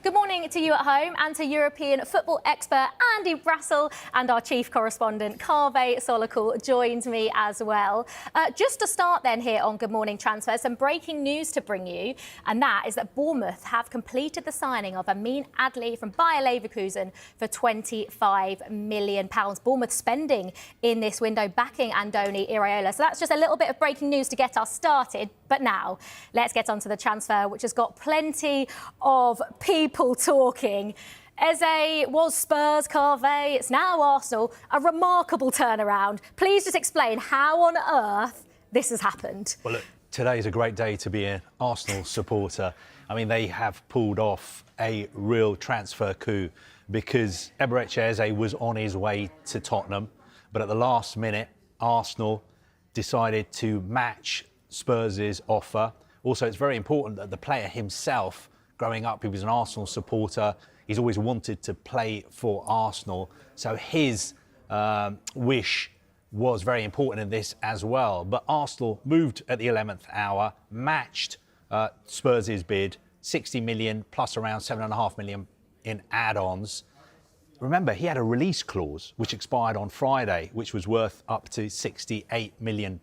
Good morning to you at home and to European football expert Andy Brassel, and our chief correspondent Kaveh Solakul joins me as well. Just to start then here on Good Morning Transfers, some breaking news to bring you, and that is that Bournemouth have completed the signing of Amin Adli from Bayer Leverkusen for £25 million. Bournemouth spending in this window backing Andoni Iraola. So that's just a little bit of breaking news to get us started. But now, let's get on to the transfer, which has got plenty of people talking. Eze was Spurs, Kaveh, it's now Arsenal. A remarkable turnaround. Please just explain how on earth this has happened. Well, look, today is a great day to be an Arsenal supporter. I mean, they have pulled off a real transfer coup because Eberechi Eze was on his way to Tottenham, but at the last minute, Arsenal decided to match Spurs' offer. Also, it's very important that the player himself, growing up, he was an Arsenal supporter. He's always wanted to play for Arsenal. So his wish was very important in this as well. But Arsenal moved at the 11th hour, matched Spurs' bid, 60 million plus around 7.5 million in add-ons. Remember, he had a release clause which expired on Friday, which was worth up to £68 million.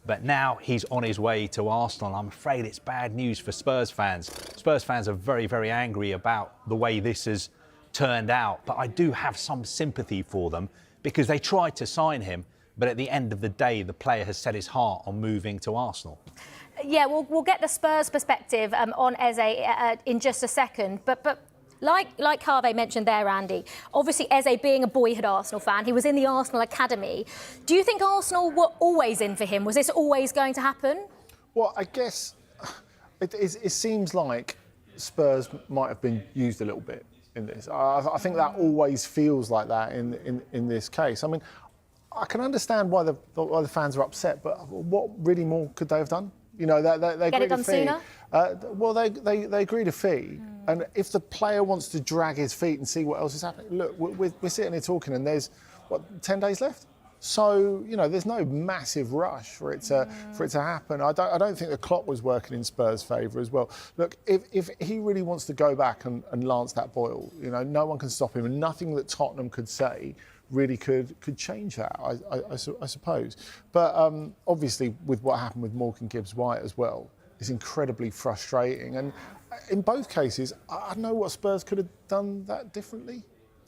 But now he's on his way to Arsenal. I'm afraid it's bad news for Spurs fans. Spurs fans are very, very angry about the way this has turned out. But I do have some sympathy for them because they tried to sign him. But at the end of the day, the player has set his heart on moving to Arsenal. Yeah, we'll get the Spurs perspective on Eze in just a second. But like Kaveh mentioned there, Andy, obviously Eze being a boyhood Arsenal fan, he was in the Arsenal Academy. Do you think Arsenal were always in for him? Was this always going to happen? Well, I guess it seems like Spurs might have been used a little bit in this. I think that always feels like that in this case. I mean, I can understand why the fans are upset, but what really more could they have done? You know, they get it done sooner. Well, they agreed a fee, and if the player wants to drag his feet and see what else is happening, look, we're sitting here talking, and there's 10 days left. So you know, there's no massive rush for it to happen. I don't think the clock was working in Spurs' favour as well. Look, if he really wants to go back and lance that boil, you know, no one can stop him, and nothing that Tottenham could say really could change that, I suppose. But obviously, with what happened with Morgan Gibbs-White as well, it's incredibly frustrating. And in both cases, I don't know what Spurs could have done that differently.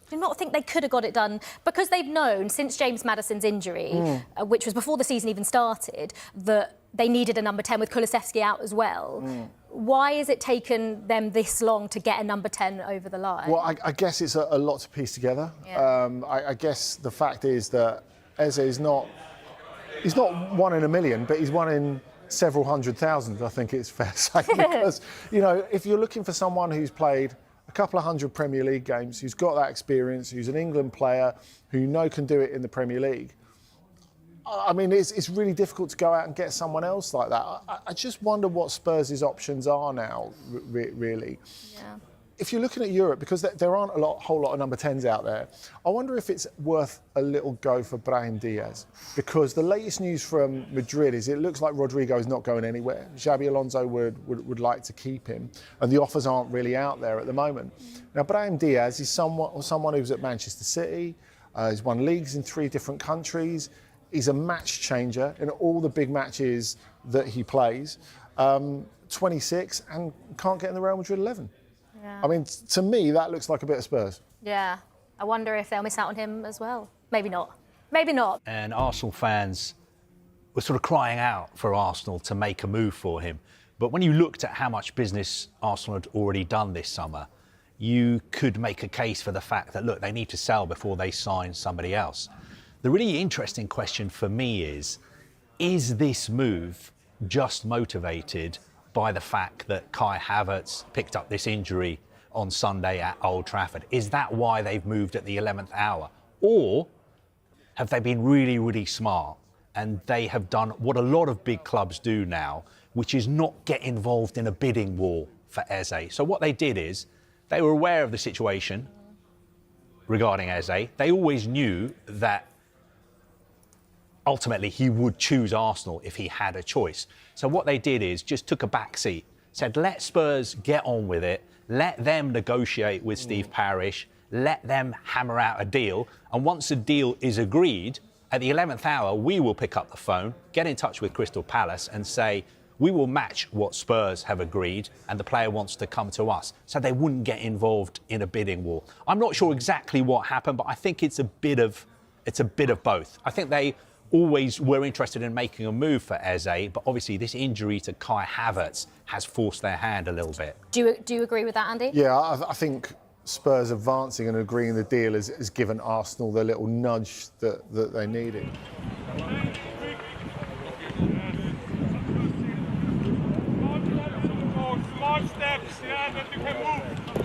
Do you not think they could have got it done? Because they've known since James Maddison's injury, which was before the season even started, that they needed a number 10 with Kulusevski out as well. Why has it taken them this long to get a number 10 over the line? Well, I guess it's a lot to piece together. Yeah. I guess the fact is that Eze is not one in a million, but he's one in several 100,000, I think it's fair to say. Because, you know, if you're looking for someone who's played a couple of hundred Premier League games, who's got that experience, who's an England player, who you know can do it in the Premier League, I mean, it's really difficult to go out and get someone else like that. I just wonder what Spurs' options are now, really. Yeah. If you're looking at Europe, because there aren't a whole lot of number 10s out there, I wonder if it's worth a little go for Brahim Diaz. Because the latest news from Madrid is it looks like Rodrigo is not going anywhere. Xabi Alonso would like to keep him, and the offers aren't really out there at the moment. Now, Brahim Diaz is someone who's at Manchester City. He's won leagues in 3 different countries. He's a match changer in all the big matches that he plays. 26 and can't get in the Real Madrid 11. Yeah. I mean, to me, that looks like a bit of Spurs. Yeah. I wonder if they'll miss out on him as well. Maybe not. Maybe not. And Arsenal fans were sort of crying out for Arsenal to make a move for him. But when you looked at how much business Arsenal had already done this summer, you could make a case for the fact that, look, they need to sell before they sign somebody else. The really interesting question for me is this move just motivated by the fact that Kai Havertz picked up this injury on Sunday at Old Trafford? Is that why they've moved at the 11th hour? Or have they been really, really smart and they have done what a lot of big clubs do now, which is not get involved in a bidding war for Eze? So what they did is they were aware of the situation regarding Eze. They always knew that ultimately he would choose Arsenal if he had a choice. So what they did is just took a back seat, said, let Spurs get on with it. let them negotiate with Steve Parish, let them hammer out a deal, and once a deal is agreed, at the 11th hour, we will pick up the phone, get in touch with Crystal Palace and say, we will match what Spurs have agreed and the player wants to come to us. So they wouldn't get involved in a bidding war. I'm not sure exactly what happened, but I think it's a bit of both. I think they always were interested in making a move for Eze, but obviously this injury to Kai Havertz has forced their hand a little bit. Do you agree with that, Andy? Yeah, I think Spurs advancing and agreeing the deal has given Arsenal the little nudge that they needed. Small steps, yeah, that you can move.